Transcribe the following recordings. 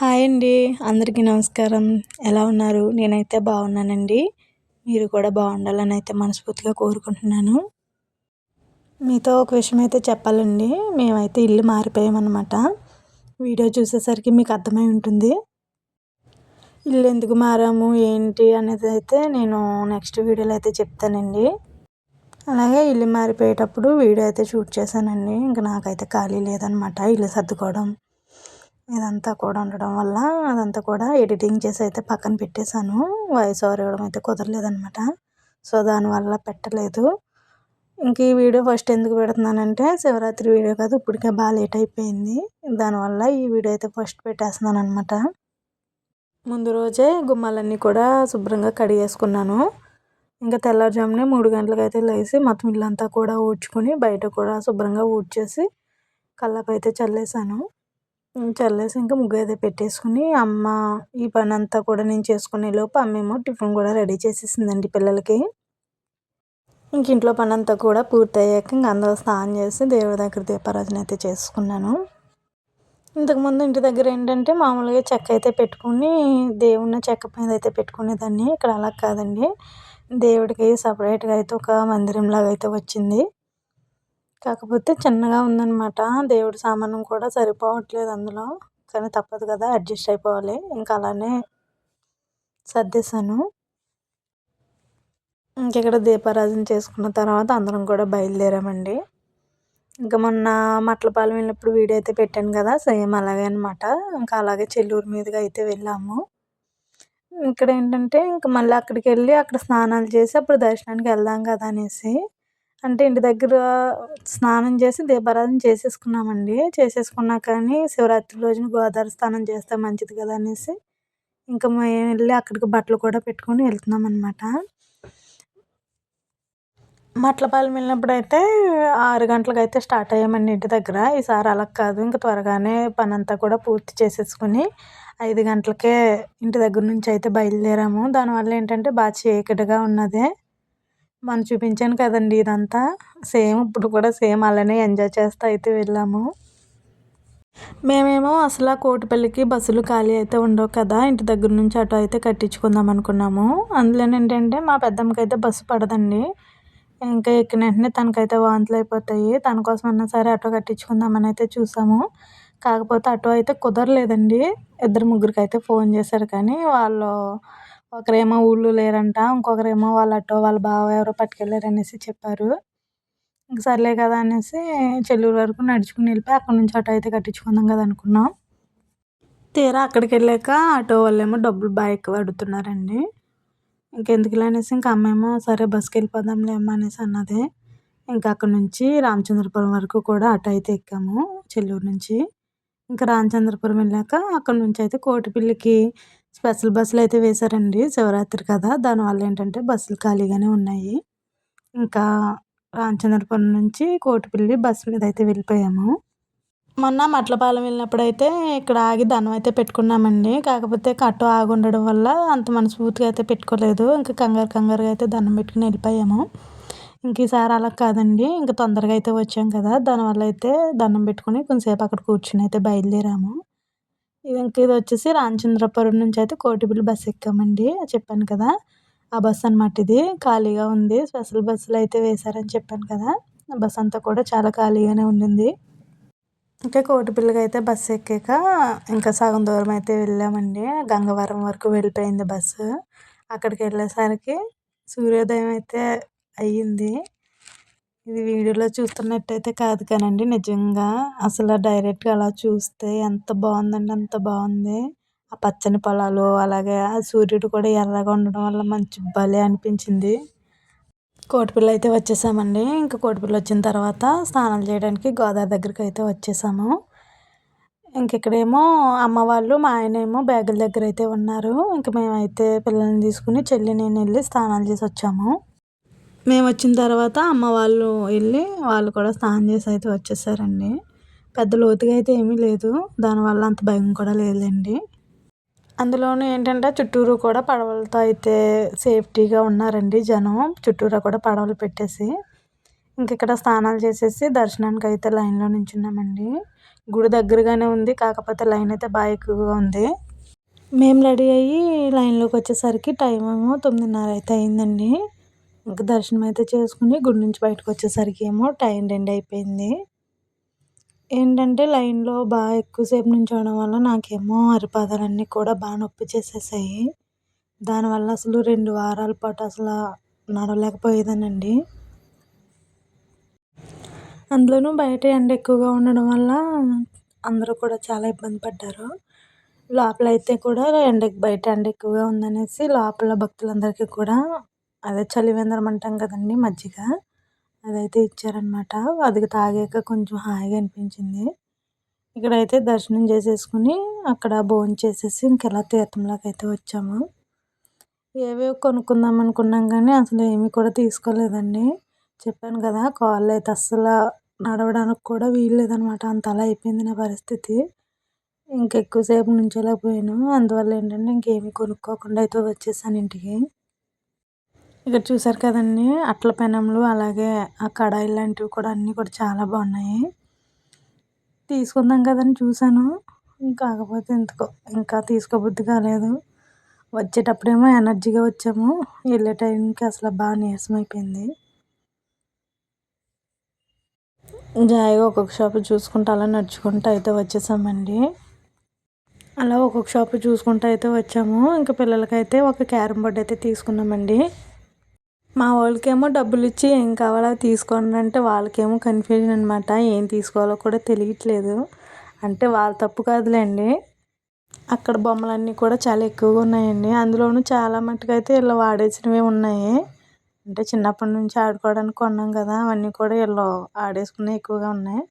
Hi అండి. అందరికీ నమస్కారం. ఎలా ఉన్నారు? నేనైతే బాగున్నానండి. మీరు కూడా బాగుండాలని అయితే మనస్ఫూర్తిగా కోరుకుంటున్నాను. మీతో ఒక విషయం అయితే చెప్పాలండి. మేమైతే ఇల్లు మారిపోయామన్నమాట. వీడియో చూసేసరికి మీకు అర్థమై ఉంటుంది. ఇల్లు ఎందుకు మారాము, ఏంటి అనేది అయితే నేను నెక్స్ట్ వీడియోలో అయితే చెప్తానండి. అలాగే ఇల్లు మారిపోయేటప్పుడు వీడియో అయితే షూట్ చేశానండి. ఇంకా నాకైతే ఖాళీ లేదనమాట ఇల్లు సర్దుకోవడం. ఇదంతా కూడా ఉండడం వల్ల అదంతా కూడా ఎడిటింగ్ చేసి అయితే పక్కన పెట్టేశాను. వాయిస్ ఓవర్ ఇవ్వడం అయితే కుదరలేదనమాట. సో, దానివల్ల పెట్టలేదు. ఇంక ఈ వీడియో ఫస్ట్ ఎందుకు పెడుతున్నానంటే శివరాత్రి వీడియో కాదు, ఇప్పటికే బాగా లేట్ అయిపోయింది. దానివల్ల ఈ వీడియో అయితే ఫస్ట్ పెట్టేస్తున్నాను అనమాట. ముందు రోజే గుమ్మాలన్నీ కూడా శుభ్రంగా కడిగేసుకున్నాను. ఇంకా తెల్లారుజామునే 3 గంటలకైతే లేచి మొత్తం ఇల్లంతా కూడా ఊడ్చుకొని బయట కూడా శుభ్రంగా ఊడ్చేసి కల్లాపైతే చల్లేసాను. చల్లేసి ఇంకా ముగ్గు అయితే పెట్టేసుకుని అమ్మ ఈ పని అంతా కూడా నేను చేసుకునేలోపు అమ్మేమో టిఫిన్ కూడా రెడీ చేసేసిందండి పిల్లలకి. ఇంక ఇంట్లో పని అంతా కూడా పూర్తయ్యాక ఇంక అందరూ స్నానం చేసి దేవుడి దగ్గర దీపారాధన అయితే చేసుకున్నాను. ఇంతకుముందు ఇంటి దగ్గర ఏంటంటే మామూలుగా చెక్క అయితే పెట్టుకుని దేవుడిని చెక్క మీద అయితే పెట్టుకునేదాన్ని. ఇక్కడ అలా కాదండి, దేవుడికి సపరేట్గా అయితే ఒక మందిరంలాగా అయితే వచ్చింది. కాకపోతే చిన్నగా ఉందన్నమాట. దేవుడి సామానం కూడా సరిపోవట్లేదు అందులో. కానీ తప్పదు కదా, అడ్జస్ట్ అయిపోవాలి. ఇంకా అలానే సర్దేశాను. ఇంకెక్కడ దీపారాధన చేసుకున్న తర్వాత అందరం కూడా బయలుదేరామండి. ఇంకా మొన్న మట్లపాలెం వెళ్ళినప్పుడు వీడియో అయితే పెట్టాను కదా, సేమ్ అలాగే అనమాట. ఇంకా అలాగే చెల్లూరు మీదుగా అయితే వెళ్ళాము. ఇక్కడ ఏంటంటే ఇంకా మళ్ళీ అక్కడికి వెళ్ళి అక్కడ స్నానాలు చేసి అప్పుడు దర్శనానికి వెళ్దాం కదా అనేసి, అంటే ఇంటి దగ్గర స్నానం చేసి దీపారాధన చేసేసుకున్నామండి. చేసేసుకున్నా కానీ శివరాత్రి రోజున గోదావరి స్నానం చేస్తే మంచిది కదా అనేసి ఇంకా మేము వెళ్ళి అక్కడికి బట్టలు కూడా పెట్టుకొని వెళ్తున్నాం అనమాట. మట్లపాలెం వెళ్ళినప్పుడైతే 6 గంటలకైతే స్టార్ట్ అయ్యామండి ఇంటి దగ్గర. ఈసారి అలా కాదు, ఇంకా త్వరగానే పని అంతా కూడా పూర్తి చేసేసుకుని 5 గంటలకే ఇంటి దగ్గర నుంచి అయితే బయలుదేరాము. దానివల్ల ఏంటంటే బాగా చీకటిగా ఉన్నది. మనం చూపించాను కదండి ఇదంతా. సేమ్ ఇప్పుడు కూడా సేమ్ అలానే ఎంజాయ్ చేస్తూ అయితే వెళ్ళాము. మేమేమో అసలు కోటిపల్లికి బస్సులు ఖాళీ అయితే ఉండవు కదా, ఇంటి దగ్గర నుంచి ఆటో అయితే కట్టించుకుందాం అనుకున్నాము. అందులో ఏంటంటే మా పెద్దమ్మకి అయితే బస్సు పడదండి. ఇంకా ఎక్కిన వెంటనే తనకైతే వాంతులు అయిపోతాయి. తన కోసమన్నా సరే ఆటో కట్టించుకుందామని అయితే చూసాము. కాకపోతే ఆటో అయితే కుదరలేదండి. ఇద్దరు ముగ్గురికి అయితే ఫోన్ చేశారు కానీ వాళ్ళు ఒకరేమో ఊళ్ళో లేరంట, ఇంకొకరేమో వాళ్ళ ఆటో వాళ్ళ బావ ఎవరో పట్టుకెళ్ళారనేసి చెప్పారు. ఇంక సర్లే కదా అనేసి చెల్లూరు వరకు నడుచుకుని వెళ్ళిపోయి అక్కడ నుంచి ఆటో అయితే కట్టించుకుందాం కదా అనుకున్నాం. తీరా అక్కడికి వెళ్ళాక ఆటో వాళ్ళేమో డబ్బులు బాగా ఎక్కువ అడుగుతున్నారండి. ఇంకెందుకులే అనేసి ఇంకా అమ్మేమో సరే బస్కి వెళ్ళిపోదాంలే అమ్మ అనేసి అన్నది. ఇంకా అక్కడ నుంచి రామచంద్రపురం వరకు కూడా ఆటో అయితే ఎక్కాము చెల్లూరు నుంచి. ఇంకా రామచంద్రపురం వెళ్ళాక అక్కడ నుంచి అయితే కోటిపల్లికి స్పెషల్ బస్సులు అయితే వేశారండి. శివరాత్రి కదా, దానివల్ల ఏంటంటే బస్సులు ఖాళీగానే ఉన్నాయి. ఇంకా రామచంద్రపురం నుంచి కోటిపల్లి బస్సు మీద అయితే వెళ్ళిపోయాము. మొన్న మట్లపాలెం వెళ్ళినప్పుడైతే ఇక్కడ ఆగి దండం అయితే పెట్టుకున్నామండి. కాకపోతే ఆటో ఆగి ఉండడం వల్ల అంత మనస్ఫూర్తిగా అయితే పెట్టుకోలేదు. ఇంకా కంగారుగా అయితే దండం పెట్టుకుని వెళ్ళిపోయాము. ఇంక ఈసారి అలా కాదండి, ఇంకా తొందరగా అయితే వచ్చాం కదా, దానివల్ల అయితే దండం పెట్టుకుని కొంచెంసేపు అక్కడ కూర్చుని అయితే బయలుదేరాము. ఇది వచ్చేసి రామచంద్రపురం నుంచి అయితే కోటిపల్లి బస్సు ఎక్కామండి. చెప్పాను కదా, ఆ బస్సు అనమాట ఇది. ఖాళీగా ఉంది. స్పెషల్ బస్సులు అయితే వేశారని చెప్పాను కదా, ఆ బస్సు అంతా కూడా చాలా ఖాళీగానే ఉండింది. ఇంకా కోటిపల్లికి అయితే బస్సు ఎక్కాక ఇంకా సగం దూరం అయితే వెళ్ళామండి. గంగవరం వరకు వెళ్ళిపోయింది బస్సు. అక్కడికి వెళ్ళేసరికి సూర్యోదయం అయితే అయ్యింది. ఇది వీడియోలో చూస్తున్నట్టయితే కాదు కానండి, నిజంగా అసలు డైరెక్ట్గా అలా చూస్తే ఎంత బాగుందండి, అంత బాగుంది. ఆ పచ్చని పొలాలు అలాగే ఆ సూర్యుడు కూడా ఎర్రగా ఉండడం వల్ల మంచి భలే అనిపించింది. కోటిపల్లి అయితే వచ్చేసామండి. ఇంకా కోటిపల్లి వచ్చిన తర్వాత స్నానాలు చేయడానికి గోదావరి దగ్గరికి అయితే వచ్చేసాము. ఇంకెక్కడేమో అమ్మ వాళ్ళు మా ఆయనేమో బ్యాగుల దగ్గర అయితే ఉన్నారు. ఇంక మేమైతే పిల్లల్ని తీసుకుని చెల్లి నేను వెళ్ళి స్నానాలు చేసి వచ్చాము. మేము వచ్చిన తర్వాత అమ్మ వాళ్ళు వెళ్ళి వాళ్ళు కూడా స్నానం చేసి అయితే వచ్చేసారండి. పెద్ద లోతుగా అయితే ఏమీ లేదు, దానివల్ల అంత భయం కూడా లేదండి. అందులోనూ ఏంటంటే చుట్టూరు కూడా పడవలతో అయితే సేఫ్టీగా ఉన్నారండి జనం. చుట్టూరా కూడా పడవలు పెట్టేసి ఇక్కడ స్నానాలు చేసేసి దర్శనానికైతే లైన్‌లో నించున్నామండి. గుడి దగ్గరగానే ఉంది. కాకపోతే లైన్ అయితే బాగా ఎక్కువగా ఉంది. మేము రెడీ అయ్యి లైన్‌లోకొచ్చేసరికి టైం ఏమో 9:30 అయితే అయిందండి. ఇంక దర్శనం అయితే చేసుకొని గుడి నుంచి బయటకొచ్చేసరికి ఏమో టైం 2 అయిపోయింది. ఏంటంటే లైన్‌లో బాగా ఎక్కువ సేపు నించోవడం వల్ల నాకేమో అరిపాదాలన్నీ కూడా బాగా నొప్పి చేసేసాయి. దానివల్ల అసలు 2 వారాల పాటు నడవలేకపోయేదాన్నండి. అందులోనూ బయట ఎండ ఎక్కువగా ఉండడం వల్ల అందరూ కూడా చాలా ఇబ్బంది పడ్డారు. లోపలైతే కూడా బయట ఎండ ఎక్కువగా ఉందనేసి లోపల భక్తులందరికీ కూడా అదే చలివేంద్రం అంటాం కదండీ! మజ్జిగ అదైతే ఇచ్చారనమాట. అది తాగాక కొంచెం హాయిగా అనిపించింది. ఇక్కడైతే దర్శనం చేసేసుకొని అక్కడ భోంచేసేసి ఇంకెలా తీర్థంలోకైతే వచ్చాము. ఏవేవో కొనుక్కుందాం అనుకున్నాం కానీ అసలు ఏమీ కూడా తీసుకోలేదండి. చెప్పాను కదా! కాళ్ళైతే అస్సల నడవడానికి కూడా వీల్లేదనమాట. అంతలా అయిపోయింది నా పరిస్థితి. ఇంకెక్కువ సేపు నుంచోలేకపోయాను. అందువల్ల ఏంటంటే ఇంకేమీ కొనుక్కోకుండా అయితే వచ్చేసాను ఇంటికి. ఇక్కడ చూసారు కదండీ! అట్ల పెనంలు అలాగే ఆ కడాయిలు లాంటివి కూడా అన్నీ కూడా చాలా బాగున్నాయి. తీసుకుందాం కదని చూసాను. కాకపోతే ఎందుకో ఇంకా తీసుకోబుద్ధి కాలేదు. వచ్చేటప్పుడేమో ఎనర్జీగా వచ్చాము. వెళ్ళే టైంకి అసలు బాగా నీరసం అయిపోయింది. జాయిగా ఒక్కొక్క షాపు చూసుకుంటూ అలా నడుచుకుంటూ అయితే వచ్చేసామండి. అలా ఒక్కొక్క షాపు చూసుకుంటూ అయితే వచ్చాము. ఇంక పిల్లలకైతే ఒక క్యారమ్ బోర్డ్ అయితే తీసుకున్నామండి. మా వాళ్ళకేమో డబ్బులిచ్చి ఏం కావాలో అవి తీసుకోండి అంటే వాళ్ళకేమో కన్ఫ్యూజన్ అనమాట. ఏం తీసుకోవాలో కూడా తెలియట్లేదు. అంటే వాళ్ళ తప్పు కాదులేండి. అక్కడ బొమ్మలన్నీ కూడా చాలా ఎక్కువగా ఉన్నాయండి. అందులోనూ చాలా మట్టుకైతే ఇలా వాడేసినవే ఉన్నాయి. అంటే చిన్నప్పటి నుంచి ఆడుకోవడానికి కొన్నాం కదా! అవన్నీ కూడా ఈళ్ళు ఆడేసుకున్నయి ఎక్కువగా ఉన్నాయి.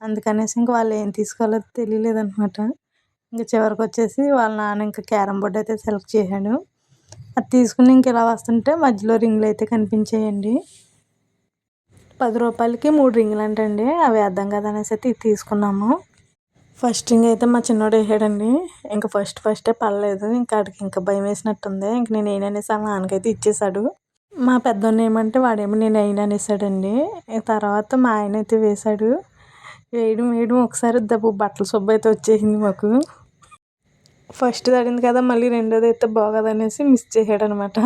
అందుకనేసి ఇంక వాళ్ళు ఏం తీసుకోవాలో తెలియలేదనమాట. ఇంక చివరికొచ్చేసి వాళ్ళ నాన్న ఇంక క్యారమ్ బోర్డ్ అయితే సెలెక్ట్ చేశాడు. అది తీసుకుని ఇంక ఇలా వస్తుంటే మధ్యలో రింగులైతే కనిపించాయండి. రూ. 10కి 3 రింగులంటండి. అవి వేద్దాం కదా అనేసి అయితే ఇది తీసుకున్నాము. ఫస్ట్ రింగ్ అయితే మా చిన్నోడు వేసాడండి. ఇంక ఫస్టే పడలేదు. ఇంక ఆడికి ఇంకా భయమేసినట్టుంది. ఇంక నేను వేయననేసి వాళ్ళ నాన్నకైతే ఇచ్చేసాడు. మా పెద్దోడిని ఏయమంటే వాడేమో నేను వేయను అనేసాడండి. తర్వాత మా ఆయన అయితే వేశాడు. వేయడం ఒకసారి బట్టల సబ్బు వచ్చేసింది మాకు. ఫస్ట్ తడింది కదా మళ్ళీ రెండోది అయితే బాగోదనేసి మిస్ చేసాడనమాట.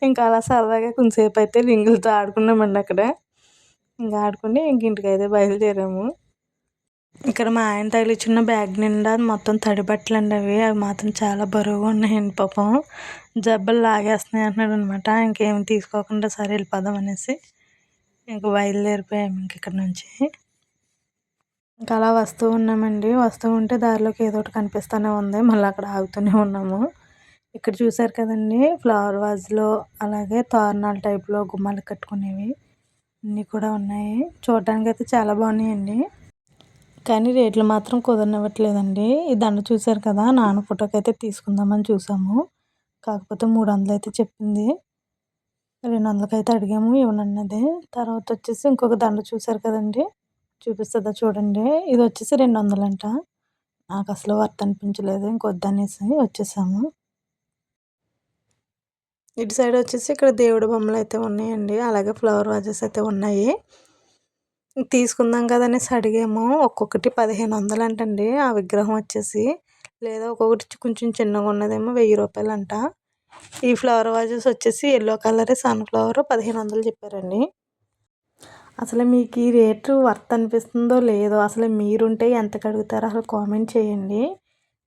ఇంకా అలా సరదాగా కొంచెంసేపు అయితే రింగులతో ఆడుకున్నామండి అక్కడ. ఇంకా ఆడుకుని ఇంటికైతే బయలుదేరాము. ఇక్కడ మా ఆయన తగిలిచ్చిన బ్యాగ్ నిండా మొత్తం తడి బట్టలండి అవి. అవి మాత్రం చాలా బరువుగా ఉన్నాయండి పాపం. జబ్బలు లాగేస్తున్నాయి అంటున్నాడు అనమాట. ఇంకేం తీసుకోకుండా సరే వెళ్ళిపోదాం అనేసి ఇంక బయలుదేరిపోయాము ఇక్కడ నుంచి. ఇంకా అలా వస్తూ ఉన్నామండి. వస్తూ ఉంటే దారిలోకి ఏదో ఒకటి కనిపిస్తూనే ఉంది. మళ్ళీ అక్కడ ఆగుతూనే ఉన్నాము. ఇక్కడ చూసారు కదండీ! ఫ్లవర్ వాజ్‌లో అలాగే తోరణాల టైప్‌లో గుమ్మాలకు కట్టుకునేవి అన్నీ కూడా ఉన్నాయి. చూడటానికైతే చాలా బాగున్నాయండి. కానీ రేట్లు మాత్రం కుదరనివ్వట్లేదండి. ఈ దండ చూసారు కదా! నాన్న ఫోటోకైతే తీసుకుందామని చూసాము. కాకపోతే 300 అయితే చెప్పింది. 200కి అయితే అడిగాము ఇవ్వనన్నది. తర్వాత వచ్చేసి ఇంకొక దండ చూసారు కదండీ! చూపిస్తదా చూడండి. ఇది వచ్చేసి 200 అంట. నాకు అసలు వర్త్ అనిపించలేదు. ఇంకొద్దనేసి వచ్చేసాము. ఇటు సైడ్ వచ్చేసి ఇక్కడ దేవుడి బొమ్మలు అయితే ఉన్నాయండి. అలాగే ఫ్లవర్ వాజెస్ అయితే ఉన్నాయి. తీసుకుందాం కదా అనేసి అడిగాము. ఒక్కొక్కటి 1500 అంటండి ఆ విగ్రహం వచ్చేసి. లేదా ఒక్కొక్కటి కొంచెం చిన్నగా ఉన్నదేమో రూ. 1000 అంట. ఈ ఫ్లవర్ వాజెస్ వచ్చేసి యెల్లో కలర్ సన్‌ఫ్లవర్ 1500 చెప్పారండి. అసలు మీకు ఈ రేటు వర్త్ అనిపిస్తుందో లేదో అసలు మీరుంటే ఎంతకు అడుగుతారో అసలు కామెంట్ చేయండి.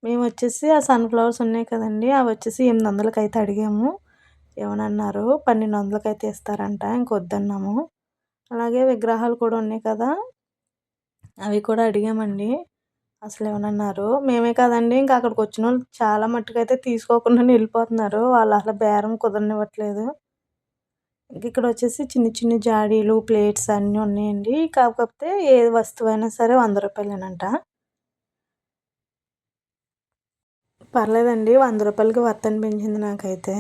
మేము వచ్చేసి ఆ సన్‌ఫ్లవర్స్ ఉన్నాయి కదండీ! అవి వచ్చేసి 800కి అయితే అడిగాము. ఇవ్వనన్నారు. 1200కి అయితే ఇస్తారంట. ఇంకొద్దన్నాము. అలాగే విగ్రహాలు కూడా ఉన్నాయి కదా! అవి కూడా అడిగామండి. అసలు ఇవ్వనన్నారు. మేమే కాదండి ఇంకా అక్కడికి వచ్చినోళ్ళు చాలా మట్టుకైతే తీసుకోకుండానే వెళ్ళిపోతున్నారు. వాళ్ళు అసలు బేరం కుదరనివ్వట్లేదు. ఇక్కడ వచ్చేసి చిన్ని చిన్ని జాడీలు, ప్లేట్స్ అన్నీ ఉన్నాయండి. కాకపోతే ఏ వస్తువైనా సరే రూ. 100 పర్లేదండి. రూ. 100కి వర్త్ అనిపించింది నాకైతే.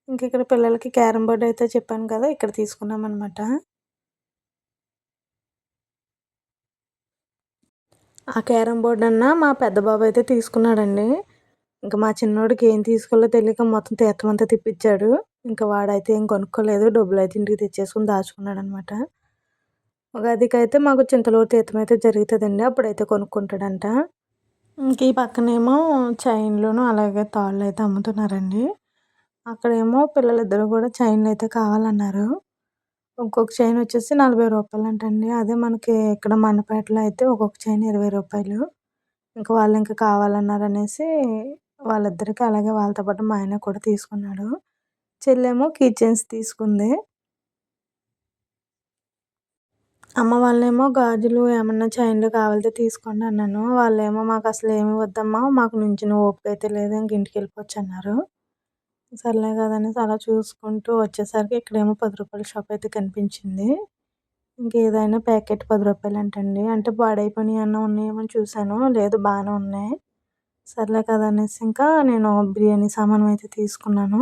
ఇక్కడ పిల్లలకి క్యారమ్ బోర్డ్ అయితే చెప్పాను కదా! ఇక్కడ తీసుకున్నామనమాట. ఆ క్యారమ్ బోర్డ్ మా పెద్ద బాబు అయితే తీసుకున్నాడండి. మా చిన్నోడికి ఏం తీసుకోవాలో తెలియక మొత్తం తీర్థమంతా తిప్పించాడు. వాడైతే ఏం కొనుక్కోలేదు. డబ్బులైతే ఇంటికి తెచ్చేసుకొని దాచుకున్నాడనమాట. ఉగాదికైతే మాకు చింతలూరు తీర్థం అయితే జరుగుతదండి. అప్పుడైతే కొనుక్కుంటాడంట. ఇంక ఈ పక్కనేమో చైన్‌లును, అలాగే తాళ్ళైతే అమ్ముతున్నారండి. అక్కడేమో పిల్లలిద్దరూ గూడా చైన్‌లయితే కావాలన్నారు. ఒక్కొక్క చైన్ వచ్చేసి రూ. 40 అంటండి. అదే మనకి ఇక్కడ మండపేటలో అయితే ఒక్కొక్క చైన్ రూ. 20. ఇంక వాళ్ళింక కావాలన్నారనేసి వాళ్ళిద్దరికి అలాగే వాళ్ళతో పాటు మా ఆయన కూడా తీసుకున్నాడు. చెల్లేమో కీ చైన్స్ తీసుకుంది. అమ్మ వాళ్ళేమో గాజులు ఏమన్నా చైన్‌లు కావాలితే తీసుకోండి అన్నాను. వాళ్ళేమో మాకసలేమి వద్దమ్మా, మాకు నుంచునే ఓపిక అయితే లేదు. ఇంక ఇంటికెళ్ళిపోవచ్చన్నారు. సర్లే కదా అనేసి అలా చూసుకుంటూ వచ్చేసరికి ఇక్కడేమో రూ. 10 షాప్ అయితే కనిపించింది. ఇంకేదైనా ప్యాకెట్ రూ. 10 అంటండి. అంటే పాడైపోయినయన్నా ఉన్నాయేమో అని చూసాను. లేదు బానే ఉన్నాయి. సర్లే కదా అనేసి ఇంకా నేను బిర్యానీ సామాను అయితే తీసుకున్నాను.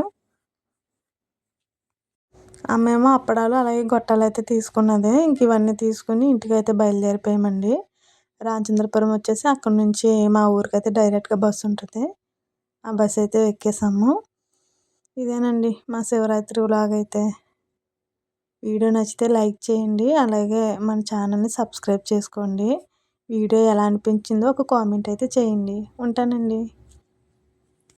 అమ్మేమో అప్పడాలు, అలాగే గొట్టాలయితే తీసుకున్నది. ఇంక ఇవన్నీ తీసుకొని ఇంటికైతే బయలుదేరిపోయామండి. రామచంద్రపురం వచ్చేసి అక్కడి నుంచి మా ఊరికైతే డైరెక్ట్‌గా బస్సుంటది. ఆ బస్సయితే ఎక్కేసాము. ఇదేనండి మా శివరాత్రి వ్లాగయితే. వీడియో నచ్చితే లైక్ చేయండి. అలాగే మన ఛానల్‌ని సబ్స్క్రైబ్ చేసుకోండి. వీడియో ఎలా అనిపించిందో ఒక కామెంట్ అయితే చేయండి. ఉంటానండి.